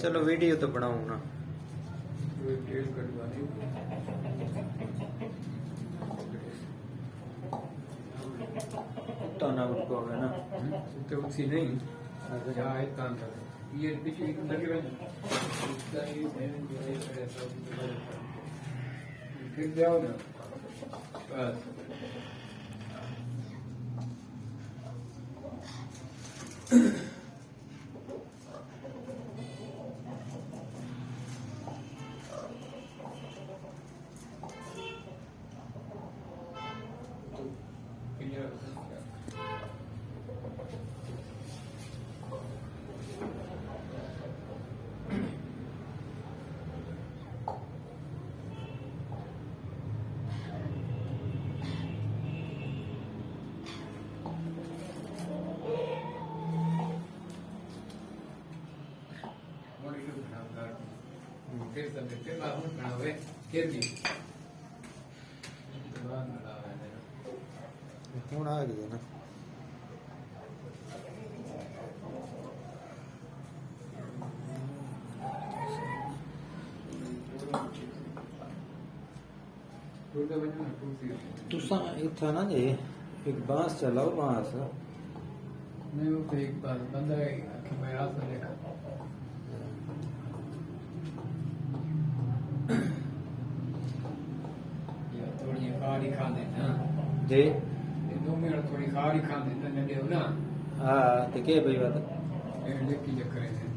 चलो वीडियो तो बनाऊँ ना। तेल कटवाने तो ना उनको है ना। तो उसी नहीं क्या है काम कर ये पीछे लगे हुए इसका ये ऐसा फिर जाओ ना बस फिर सब फिर बात में खड़ा हुए फिर भी बात में लगा है हूँ आ गई है ना। टूट तो बनो ना टूट सी तुसा इतना ना जे एक बांस चलाओ बांस नहीं वो तो एक बार बंदा है कि मैं रात में देखा ये थोड़ी खारी खा देना जे ये 2 मिनट थोड़ी खारी खा देना नडे हो ना हाँ तो के भाई बात ये लेके चक्कर है